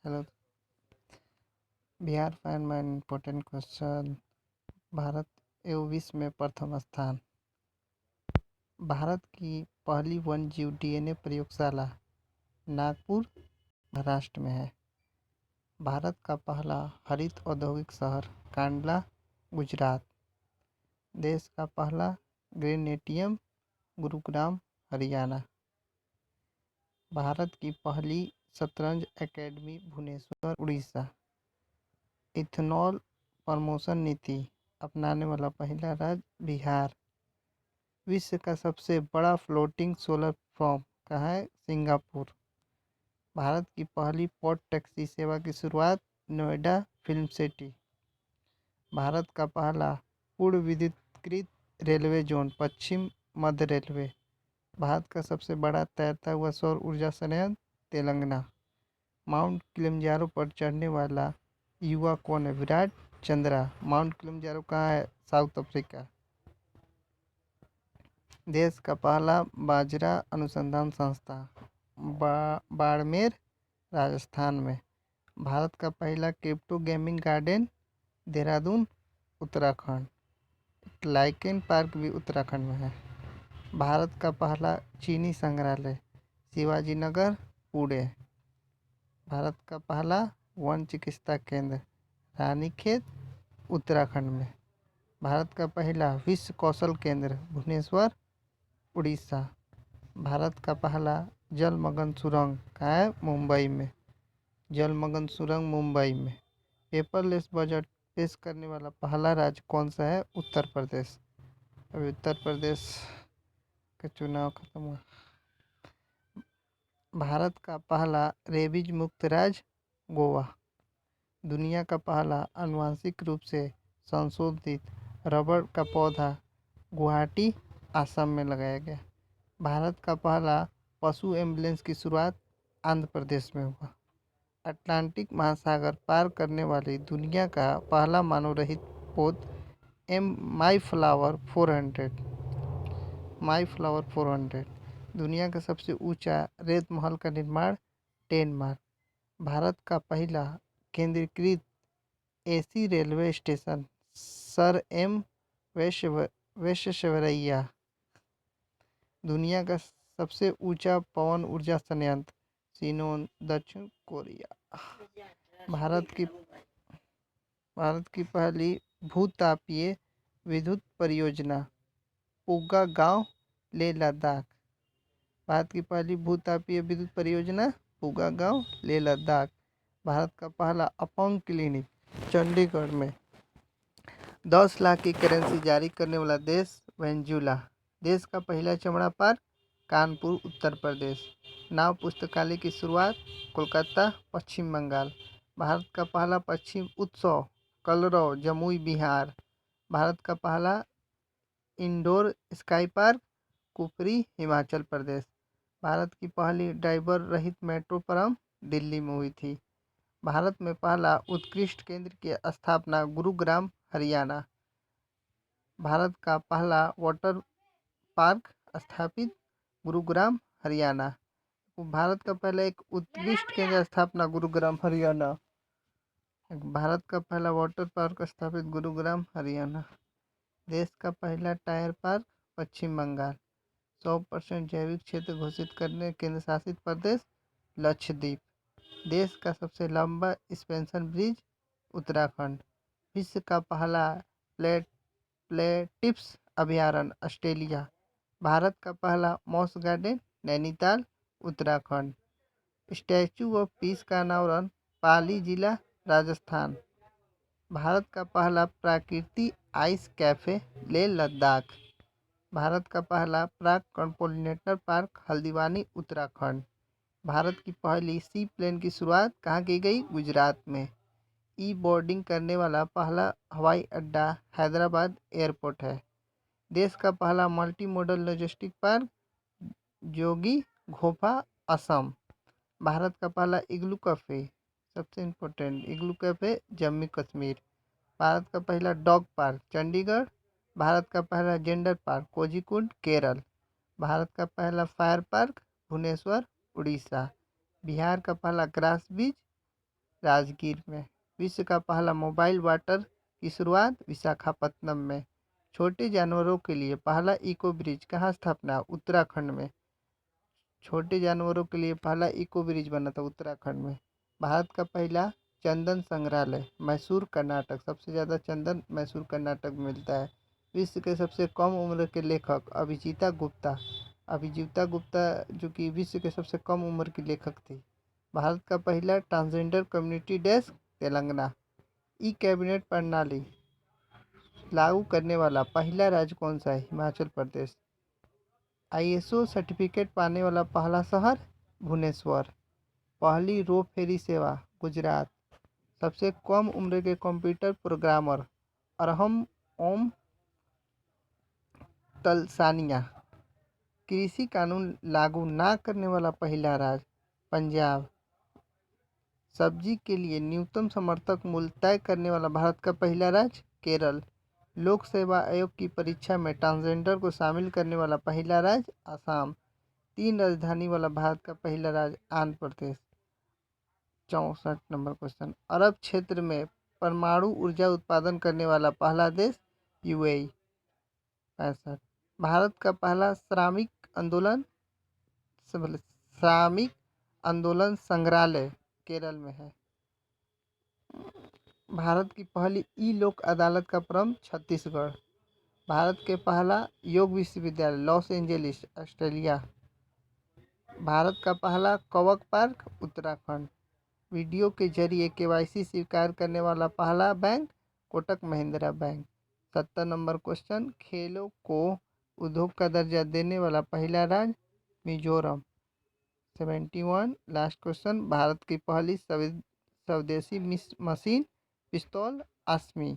Hello. Bihar find my important question. Bharat एवं विश्व में प्रथम स्थान। भारत की पहली वन्य जीव डीएनए प्रयोगशाला नागपुर, महाराष्ट्र में है। भारत का पहला हरित औद्योगिक शहर कांडला, गुजरात। देश का पहला ग्रेनेटियम गुरुग्राम, हरियाणा। भारत की पहली शतरंज academy Bhubaneswar, Orissa. Ethanol promotion नीति अपनाने वाला पहला राज्य बिहार। विश्व का सबसे बड़ा फ्लोटिंग सोलर फॉर्म कहाँ है? सिंगापुर। भारत की पहली पोर्ट टैक्सी सेवा की शुरुआत नोएडा फिल्म सिटी। भारत का पहला पूर्ण विद्युतीकृत रेलवे जोन पश्चिम मध्य रेलवे। भारत का सबसे बड़ा तैरता हुआ सौर ऊर्जा संयंत्र तेलंगाना। माउंट किलिमंजारो पर चढ़ने वाला युवा कौन है? विराट चंद्रा। माउंट किलिमंजारो कहाँ है? South Africa. देश का पहला बाजरा अनुसंधान संस्था बाड़मेर, राजस्थान में। भारत का पहला crypto gaming garden Dehradun, Uttarakhand. Lichen park भी उत्तराखंड में है। भारत का पहला चीनी संग्रहालय शिवाजी नगर, पुणे। भारत का पहला वन चिकित्सा केंद्र रानीखेत, उत्तराखंड में। भारत का पहला विश्व कौशल केंद्र भुवनेश्वर, उड़ीसा। भारत का पहला जलमग्न सुरंग कहाँ है? मुंबई में। जलमग्न सुरंग मुंबई में। पेपरलेस बजट पेश करने वाला पहला राज्य कौन सा है? उत्तर प्रदेश। अभी उत्तर प्रदेश का चुनाव खत्म हुआ। भारत का पहला रेबीज मुक्त राज्य गोवा। दुनिया का पहला आनुवंशिक रूप से संशोधित रबड़ का पौधा गुवाहाटी, असम में लगाया गया। भारत का पहला पशु एम्बुलेंस की शुरुआत आंध्र प्रदेश में हुआ। अटलांटिक महासागर पार करने वाली दुनिया का पहला मानव रहित पोत माईफ्लावर 400। दुनिया का सबसे ऊंचा रेत महल का निर्माण डेनमार्क। भारत का पहला केंद्रीकृत AC railway station sir M Visvesvaraya. दुनिया का सबसे ऊंचा पवन ऊर्जा संयंत्र सिनोन, दक्षिण कोरिया। भारत की पहली भूतापीय विद्युत परियोजना पुगा गांव, लेह लद्दाख। भारत की पहली भूतापीय विद्युत परियोजना पुगा गांव, लेह लद्दाख। भारत का पहला अपंग क्लिनिक चंडीगढ़ में। 10 लाख की करेंसी जारी करने वाला देश वेनेजुला। देश का पहला चमड़ा पार्क कानपुर, उत्तर प्रदेश। नाव पुस्तकालय की शुरुआत कोलकाता, पश्चिम बंगाल। भारत का पहला पश्चिम उत्सव कलरव, जमुई, बिहार। भारत का पहला indoor sky park Kufri, Himachal Pradesh. Bharat की पहली ड्राइवर रहित मेट्रो प्रम दिल्ली में हुई थी। भारत में पहला उत्कृष्ट केंद्र की स्थापना गुरुग्राम, हरियाणा। भारत का पहला वाटर पार्क स्थापित गुरुग्राम, हरियाणा। भारत का पहला एक उत्कृष्ट केंद्र स्थापना गुरुग्राम, हरियाणा। भारत का पहला वाटर पार्क स्थापित गुरुग्राम, हरियाणा। देश का पहला टायर पार्क पश्चिम बंगाल। 100% जैविक क्षेत्र घोषित करने केंद्र शासित प्रदेश लक्षद्वीप। देश का सबसे लंबा सस्पेंशन ब्रिज उत्तराखंड। विश्व का पहला प्लेटिप्स अभयारण्य ऑस्ट्रेलिया। भारत का पहला moss garden Nainital, Uttarakhand. Statue of peace का अनावरण पाली जिला, राजस्थान। भारत का पहला प्राकृतिक आइस कैफे लेह लद्दाख। भारत का पहला प्राक पोलिनेटर पार्क हल्द्वानी, उत्तराखंड। भारत की पहली सी प्लेन की शुरुआत कहाँ की गई? गुजरात में। ई बोर्डिंग करने वाला पहला हवाई अड्डा हैदराबाद एयरपोर्ट है। देश का पहला मल्टी मॉडल लॉजिस्टिक पार्क जोगी घोपा, असम। भारत का पहला इग्लू कैफे, सबसे इम्पोर्टेंट इग्लू कैफे, जम्मू कश्मीर। भारत का पहला डॉग पार्क चंडीगढ़। भारत का पहला जेंडर पार्क कोझिकोड, केरल। भारत का पहला फायर पार्क भुवनेश्वर, उड़ीसा। बिहार का पहला ग्रास बीच राजगीर में। विश्व का पहला मोबाइल वाटर की शुरुआत विशाखापत्तनम में। छोटे जानवरों के लिए पहला इको ब्रिज कहाँ स्थापना, उत्तराखंड में। छोटे जानवरों के लिए पहला इको ब्रिज बना था उत्तराखंड में। भारत का पहला चंदन संग्रहालय मैसूर कर्नाटक। सबसे ज़्यादा चंदन मैसूर कर्नाटक में मिलता है। विश्व के सबसे कम उम्र के लेखक अभिजीता गुप्ता। अभिजीता गुप्ता जो कि विश्व के सबसे कम उम्र की लेखक थी। भारत का पहला transgender community desk Telangana. E cabinet प्रणाली लागू करने वाला पहला राज्य कौन सा है, हिमाचल प्रदेश। आईएसओ सर्टिफिकेट पाने वाला पहला शहर भुवनेश्वर। पहली रो फेरी सेवा गुजरात। सबसे कम उम्र के कंप्यूटर प्रोग्रामर अरहम ओम तलसानिया। कृषि कानून लागू ना करने वाला पहला राज्य पंजाब। सब्जी के लिए न्यूनतम समर्थक मूल्य तय करने वाला भारत का पहला राज्य केरल। लोक सेवा आयोग की परीक्षा में ट्रांसजेंडर को शामिल करने वाला पहला राज्य आसाम। 3 राजधानी वाला भारत का पहला राज्य आंध्र प्रदेश। 64 number question. अरब क्षेत्र में परमाणु ऊर्जा उत्पादन करने वाला पहला देश यूएई। 65। भारत का पहला श्रमिक आंदोलन संग्रहालय केरल में है। भारत की पहली ई लोक अदालत का प्रारंभ छत्तीसगढ़। भारत के पहला योग विश्वविद्यालय लॉस एंजलिस ऑस्ट्रेलिया। भारत का पहला कवक पार्क उत्तराखंड। वीडियो के जरिए केवाईसी स्वीकार करने वाला पहला bank Kotak Mahindra bank. 70 number question. खेलों को उद्योग का दर्जा देने वाला पहला राज्य मिजोरम। 71 last question. भारत की पहली स्वदेशी मशीन पिस्तौल आसमी।